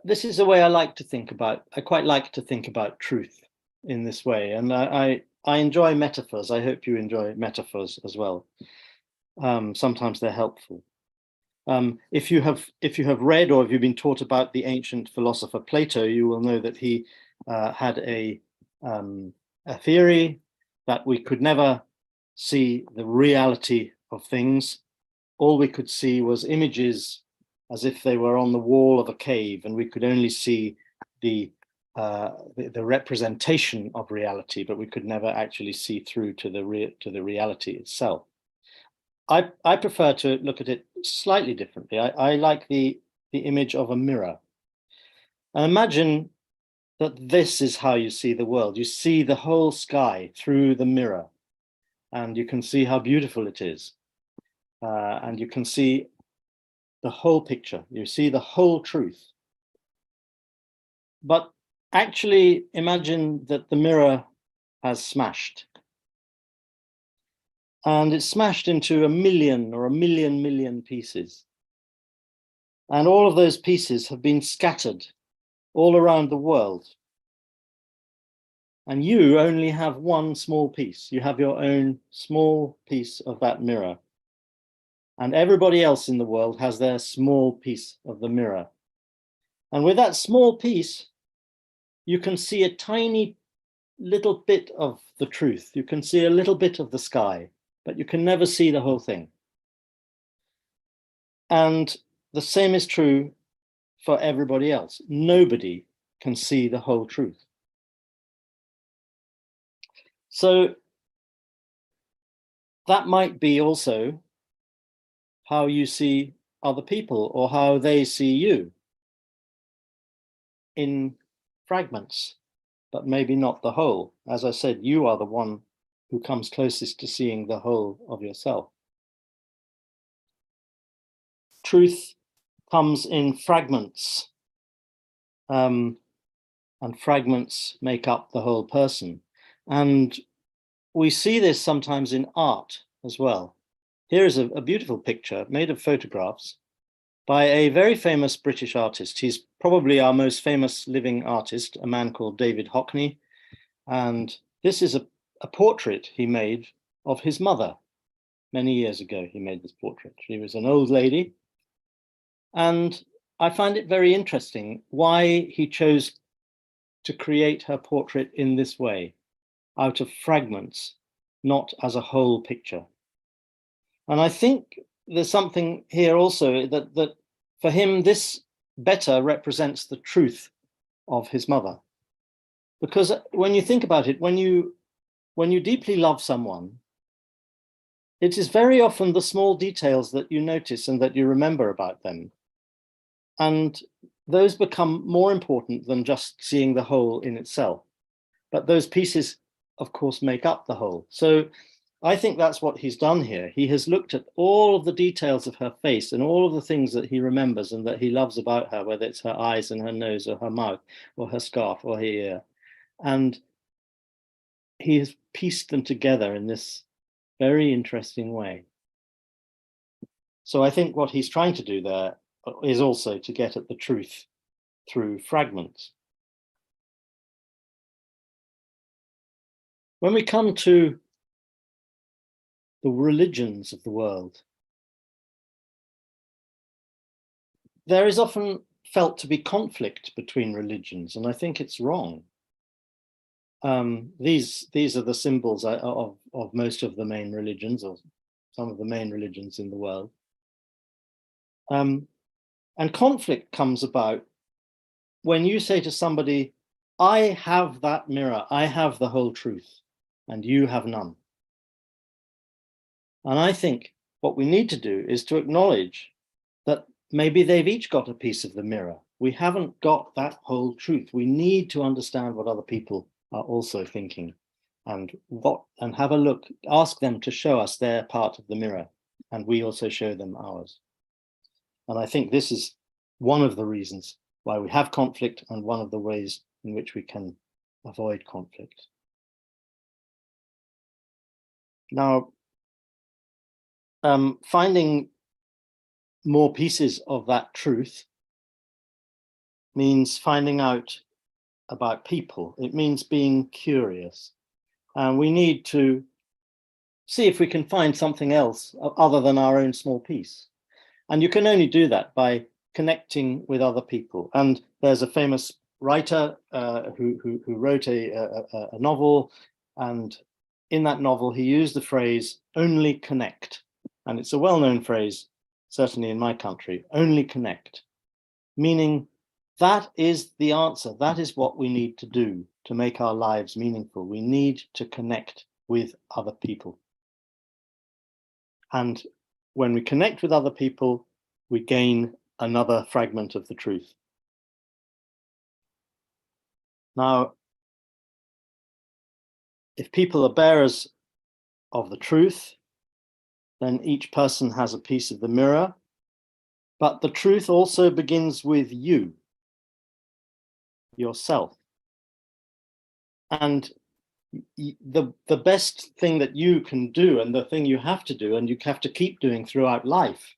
this is the way I quite like to think about truth in this way. And I enjoy metaphors. I hope you enjoy metaphors as well. Sometimes they're helpful. If you have read or if you've been taught about the ancient philosopher Plato, you will know that he had a theory that we could never see the reality of things. All we could see was images as if they were on the wall of a cave, and we could only see the representation of reality, but we could never actually see through to the reality itself. I prefer to look at it slightly differently. I like the image of a mirror. And imagine that this is how you see the world. You see the whole sky through the mirror, and you can see how beautiful it is. And you can see the whole picture. You see the whole truth. But actually imagine that the mirror has smashed. And it's smashed into a million or a million pieces. And all of those pieces have been scattered all around the world. And you only have one small piece. You have your own small piece of that mirror. And everybody else in the world has their small piece of the mirror. And with that small piece, you can see a tiny little bit of the truth. You can see a little bit of the sky, but you can never see the whole thing. And the same is true for everybody else. Nobody can see the whole truth. So that might be also how you see other people or how they see you, in fragments, but maybe not the whole. As I said, you are the one who comes closest to seeing the whole of yourself. Truth comes in fragments, and fragments make up the whole person. And we see this sometimes in art as well. Here is a beautiful picture made of photographs by a very famous British artist. He's probably our most famous living artist, a man called David Hockney. And this is a portrait he made of his mother. Many years ago, he made this portrait. She was an old lady. And I find it very interesting why he chose to create her portrait in this way, out of fragments, not as a whole picture. And I think there's something here also that for him, this better represents the truth of his mother. Because when you think about it, when you deeply love someone, it is very often the small details that you notice and that you remember about them. And those become more important than just seeing the whole in itself. But those pieces, of course, make up the whole. So I think that's what he's done here. He has looked at all of the details of her face and all of the things that he remembers and that he loves about her, whether it's her eyes and her nose or her mouth or her scarf or her ear. And he has pieced them together in this very interesting way. So I think what he's trying to do there is also to get at the truth through fragments. When we come to the religions of the world, there is often felt to be conflict between religions, and I think it's wrong. These are the symbols of most of the main religions, or some of the main religions in the world. And conflict comes about when you say to somebody, I have that mirror, I have the whole truth, and you have none. And I think what we need to do is to acknowledge that maybe they've each got a piece of the mirror. We haven't got that whole truth. We need to understand what other people are also thinking and have a look, ask them to show us their part of the mirror, and we also show them ours. And I think this is one of the reasons why we have conflict and one of the ways in which we can avoid conflict. Now, finding more pieces of that truth means finding out about people. It means being curious. And we need to see if we can find something else other than our own small piece. And you can only do that by connecting with other people. And there's a famous writer who wrote a novel, and in that novel he used the phrase "only connect," and it's a well-known phrase, certainly in my country. Only connect, meaning that is the answer. That is what we need to do to make our lives meaningful. We need to connect with other people. And when we connect with other people, we gain another fragment of the truth. Now, if people are bearers of the truth, then each person has a piece of the mirror, but the truth also begins with you, yourself. And the best thing that you can do, and the thing you have to do, and you have to keep doing throughout life,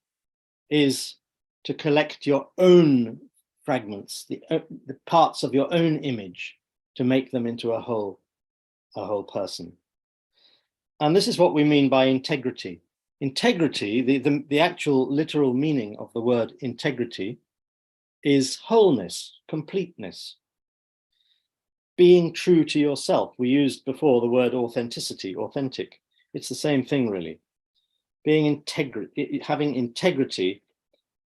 is to collect your own fragments, the parts of your own image, to make them into a whole person. And this is what we mean by integrity. Integrity, the actual literal meaning of the word integrity, is wholeness, completeness. Being true to yourself. We used before the word authenticity, authentic. It's the same thing, really. Having integrity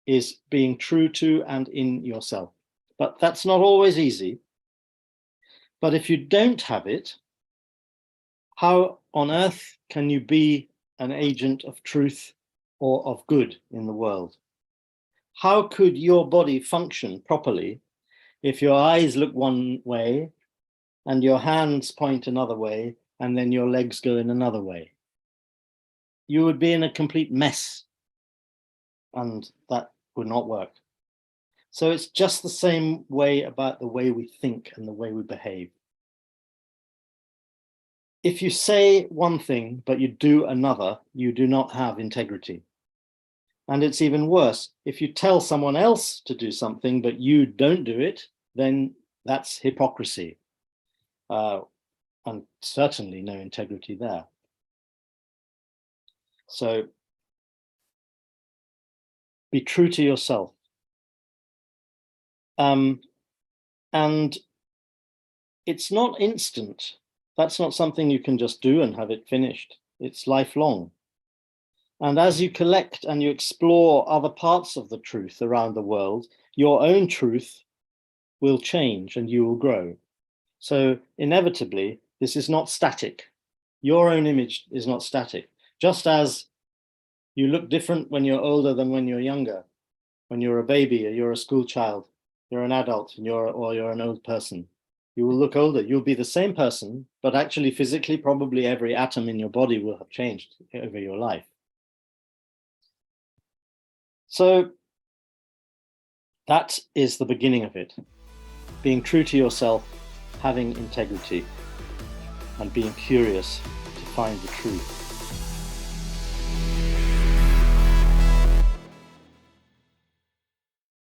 is being true to and in yourself. But that's not always easy. But if you don't have it, how on earth can you be an agent of truth or of good in the world? How could your body function properly if your eyes look one way and your hands point another way, and then your legs go in another way? You would be in a complete mess, and that would not work. So it's just the same way about the way we think and the way we behave. If you say one thing, but you do another, you do not have integrity. And it's even worse. If you tell someone else to do something, but you don't do it, then that's hypocrisy. And certainly no integrity there. So be true to yourself. And it's not instant. That's not something you can just do and have it finished. It's lifelong. And as you collect and you explore other parts of the truth around the world, your own truth will change and you will grow. So inevitably, this is not static. Your own image is not static. Just as you look different when you're older than when you're younger, when you're a baby or you're a school child, you're an adult and you're an old person. You will look older. You'll be the same person, but actually physically, probably every atom in your body will have changed over your life. So that is the beginning of it. Being true to yourself, having integrity, and being curious to find the truth.